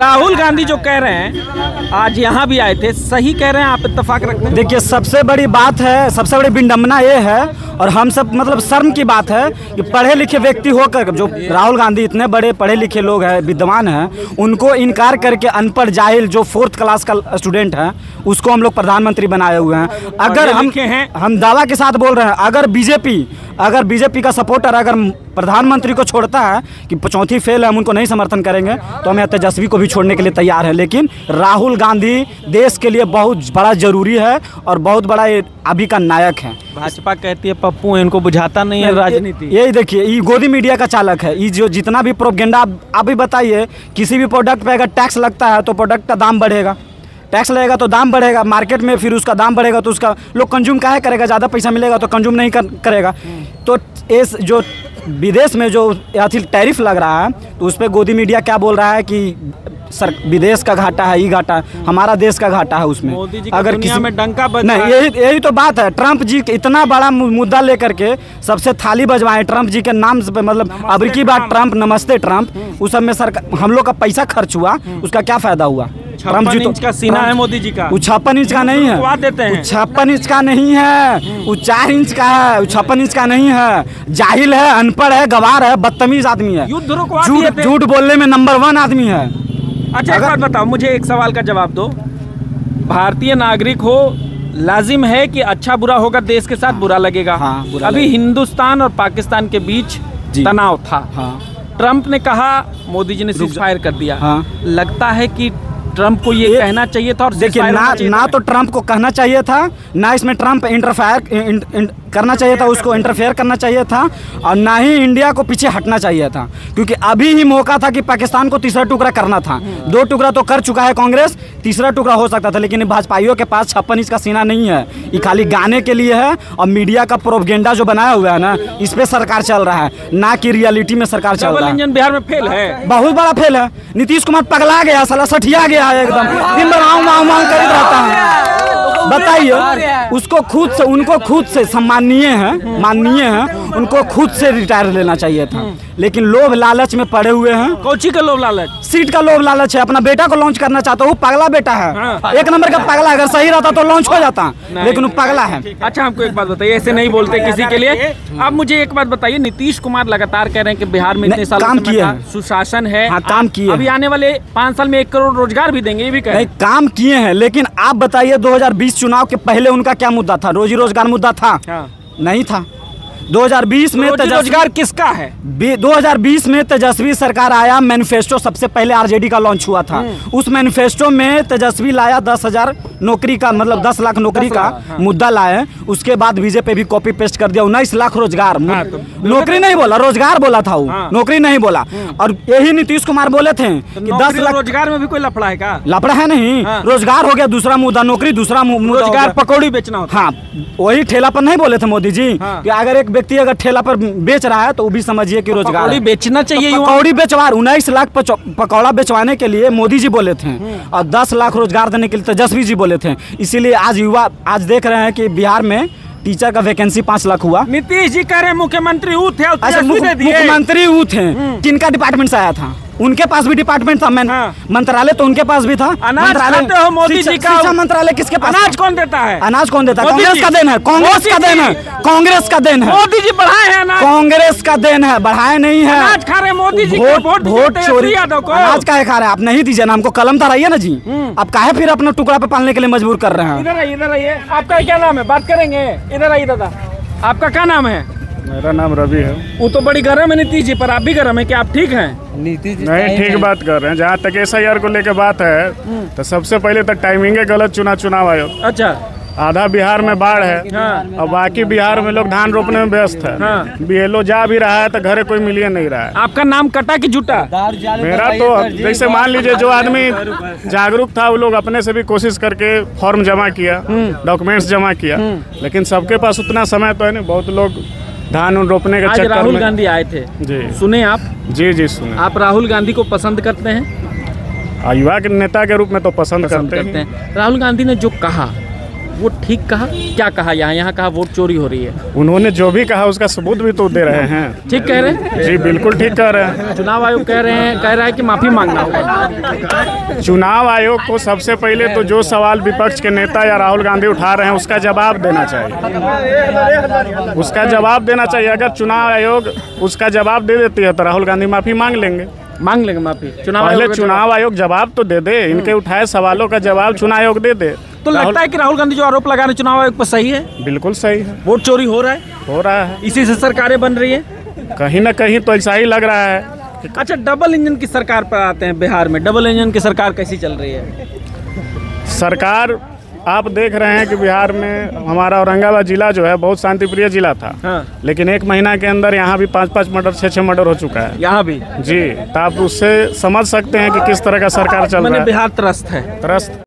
राहुल गांधी जो कह रहे हैं, आज यहाँ भी आए थे, सही कह रहे हैं, आप इत्तेफाक रखते हैं? देखिए, सबसे बड़ी बात है, सबसे बड़ी विडंबना ये है और हम सब मतलब शर्म की बात है कि पढ़े लिखे व्यक्ति होकर जो राहुल गांधी इतने बड़े पढ़े लिखे लोग हैं, विद्वान हैं, उनको इनकार करके अनपढ़ जाहिल जो 4th क्लास का स्टूडेंट है उसको हम लोग प्रधानमंत्री बनाए हुए हैं। अगर हम दावा के साथ बोल रहे हैं, अगर बीजेपी का सपोर्टर अगर प्रधानमंत्री को छोड़ता है कि 4थी फेल है, हम उनको नहीं समर्थन करेंगे, तो हमें तेजस्वी को भी छोड़ने के लिए तैयार है। लेकिन राहुल गांधी देश के लिए बहुत बड़ा जरूरी है और बहुत बड़ा अभी का नायक है। भाजपा कहती है पप्पू इनको बुझाता नहीं है राजनीति। यही देखिए, ये गोदी मीडिया का चालक है। ये जो जितना भी प्रोपेगेंडा, आप भी बताइए, किसी भी प्रोडक्ट पे अगर टैक्स लगता है तो प्रोडक्ट का दाम बढ़ेगा, टैक्स लगेगा तो दाम बढ़ेगा मार्केट में, फिर उसका दाम बढ़ेगा तो उसका लोग कंज्यूम काहे करेगा, ज़्यादा पैसा मिलेगा तो कंज्यूम नहीं करेगा। तो इस जो विदेश में जो टैरिफ लग रहा है तो उस पर गोदी मीडिया क्या बोल रहा है कि विदेश का घाटा है, ये घाटा है, हमारा देश का घाटा है उसमें। मोदी जी अगर किसी में डंका बज नहीं, यही तो बात है। ट्रंप जी इतना बड़ा मुद्दा लेकर के सबसे थाली बजवाएं ट्रंप जी के नाम से, मतलब अब की बात ट्रंप, नमस्ते ट्रंप, उस सब में सरकार हम लोग का पैसा खर्च हुआ, उसका क्या फायदा हुआ? 56 इंच का सीना है मोदी जी का। वो 56 इंच का नहीं है, 56 इंच का नहीं है, वो 4 इंच का है, वो 56 इंच का नहीं है। जाहिल है, अनपढ़ है, गवार है, बदतमीज आदमी है, झूठ बोलने में नंबर 1 आदमी है। अच्छा, एक बात बताओ, मुझे एक सवाल का जवाब दो। भारतीय नागरिक हो, लाजिम है कि अच्छा बुरा होगा, देश के साथ बुरा लगेगा। अभी हिंदुस्तान और पाकिस्तान के बीच तनाव था। ट्रंप ने कहा, मोदी जी ने सीज़फायर कर दिया। लगता है कि ट्रंप को ये कहना चाहिए था। और देखिए, ना तो ट्रंप को कहना चाहिए था, ना इसमें ट्रंप इंटरफेयर करना चाहिए था, उसको इंटरफेयर करना चाहिए था, और ना ही इंडिया को पीछे हटना चाहिए था, क्योंकि अभी ही मौका था कि पाकिस्तान को तीसरा टुकड़ा करना था। 2 टुकड़ा तो कर चुका है कांग्रेस, तीसरा टुकड़ा हो सकता था, लेकिन भाजपाइयों के पास 56 इंच का सीना नहीं है। ये खाली गाने के लिए है और मीडिया का प्रोपेगेंडा जो बनाया हुआ है ना, इस पे सरकार चल रहा है, ना कि रियलिटी में सरकार चल रहा है। इंजन बिहार में फेल है, बहुत बड़ा फेल है। नीतीश कुमार पगला गया, साला सठिया गया है एकदम, दिन भर मांग करते रहता है। बताइए, उसको खुद से, उनको खुद से माननीय है, उनको खुद से रिटायर लेना चाहिए था, लेकिन लोभ लालच में पड़े हुए हैं। कोची का लोभ लालच? सीट का लोभ लालच है। अपना बेटा को लॉन्च करना चाहता है, वो पगला बेटा है, 1 नंबर का पगला। अगर सही रहता तो लॉन्च हो जाता, लेकिन वो पगला है। अच्छा, हमको एक बात बताइए, ऐसे नहीं बोलते किसी के लिए। आप मुझे एक बात बताइए, नीतीश कुमार लगातार कह रहे हैं कि बिहार में इतने साल काम किए, सुशासन है, काम किए, अभी आने वाले 5 साल में 1 करोड़ रोजगार भी देंगे, ये भी कह काम किए हैं। लेकिन आप बताइए, 2020 चुनाव के पहले उनका क्या मुद्दा था? रोजी रोजगार मुद्दा था? नहीं था। 2020 में रोजगार किसका है? 2020 में तेजस्वी सरकार आया, मैनिफेस्टो सबसे पहले आरजेडी का लॉन्च हुआ था। उस मैनिफेस्टो में तेजस्वी लाया 10,000 नौकरी का, मतलब 10 लाख नौकरी का मुद्दा लाए। उसके बाद बीजेपी भी कॉपी पेस्ट कर दिया, 19 लाख रोजगार। नौकरी नहीं बोला, रोजगार बोला था वो, नौकरी नहीं बोला। और यही नीतीश कुमार बोले थे कि 10 लाख रोजगार में भी कोई लफड़ा है क्या? लफड़ा है नहीं, रोजगार हो गया दूसरा मुद्दा, नौकरी दूसरा मुद्दा, रोजगार पकौड़ी बेचना होता। हाँ, वही ठेला पर नहीं बोले थे मोदी जी कि अगर एक व्यक्ति अगर ठेला पर बेच रहा है तो वो भी समझिए कि रोजगार पकौड़ी बेचना चाहिए। पकौड़ी बेचवा 19 लाख पकौड़ा बेचवाने के लिए मोदी जी बोले थे, और 10 लाख रोजगार देने के लिए तेजस्वी जी बोले थे। इसीलिए आज युवा आज देख रहे हैं कि बिहार में टीचर का वैकेंसी 5 लाख हुआ। नीतीश जी कह रहे हैं मुख्यमंत्री वो थे। अच्छा, मुख्यमंत्री वो थे, किनका डिपार्टमेंट से आया था? उनके पास भी डिपार्टमेंट था, मंत्रालय तो उनके पास भी था। मंत्रालय हो मोदी जी का, शिक्षा मंत्रालय किसके पास? अनाज कौन देता है? अनाज कौन देता है? कांग्रेस का देन है, कांग्रेस का देन है, कांग्रेस का देन है। मोदी जी बढ़ाए हैं अनाज, कांग्रेस का देन है, बढ़ाए नहीं है। अनाज खा रहे मोदी जी, वोट चोरी। अनाज काहे खा रहे हैं? आप नहीं दीजिए ना, हमको कलम धराइए ना जी। आप काहे फिर अपना टुकड़ा पे पालने के लिए मजबूर कर रहे हैं? इधर आइए। आपका क्या नाम है? बात करेंगे, इधर आइए दादा। आपका क्या नाम है? मेरा नाम रवि है। वो तो बड़ी गर्म है नीतीश जी पर, आप भी गर्म है क्या? आप ठीक हैं? नीतीश जी नहीं, ठीक बात कर रहे हैं। जहाँ तक SIR को लेकर बात है तो सबसे पहले तो टाइमिंग गलत चुनाव आयोग। अच्छा, आधा बिहार में बाढ़ है और बाकी बिहार में लोग धान रोपने में व्यस्त है। BLO जा भी रहा है तो घरे कोई मिलिए नहीं रहा है। आपका नाम कटा कि जुटा? मेरा तो जैसे मान लीजिए, जो आदमी जागरूक था वो लोग अपने से भी कोशिश करके फॉर्म जमा किया, डॉक्यूमेंट्स जमा किया, लेकिन सबके पास उतना समय तो है नहीं। बहुत लोग धान रोपने के चक्कर में। राहुल गांधी आए थे जी, सुने आप? जी सुने। आप राहुल गांधी को पसंद करते हैं? युवा के नेता के रूप में तो पसंद करते हैं। राहुल गांधी ने जो कहा वो ठीक कहा? क्या कहा? यहाँ कहा वोट चोरी हो रही है। उन्होंने जो भी कहा उसका सबूत भी तो दे रहे हैं। ठीक कह रहे हैं? जी बिल्कुल ठीक कह रहे हैं। चुनाव आयोग कह रहा है कि माफी मांगना होगा। चुनाव आयोग को सबसे पहले तो जो सवाल विपक्ष के नेता या राहुल गांधी उठा रहे हैं उसका जवाब देना चाहिए। उसका जवाब देना चाहिए। अगर चुनाव आयोग उसका जवाब दे देती है तो राहुल गांधी माफी मांग लेंगे माफी। पहले चुनाव आयोग जवाब तो दे दे। इनके उठाए सवालों का जवाब चुनाव आयोग दे दे। तो लगता है कि राहुल गांधी जो आरोप लगा रहे चुनाव आयोग पर सही है? बिल्कुल सही है। वोट चोरी हो रहा है। इसी से सरकारें बन रही है। कहीं ना कहीं तो ऐसा ही लग रहा है। अच्छा, डबल इंजन की सरकार पर आते हैं। बिहार में डबल इंजन की सरकार कैसी चल रही है? सरकार आप देख रहे हैं कि बिहार में हमारा औरंगाबाद जिला जो है बहुत शांतिप्रिय जिला था। हाँ। लेकिन 1 महीना के अंदर यहाँ भी 5-5 मर्डर 6-6 मर्डर हो चुका है। यहाँ भी? जी, तो आप उससे समझ सकते हैं कि किस तरह का सरकार चल रहा है। बिहार त्रस्त है।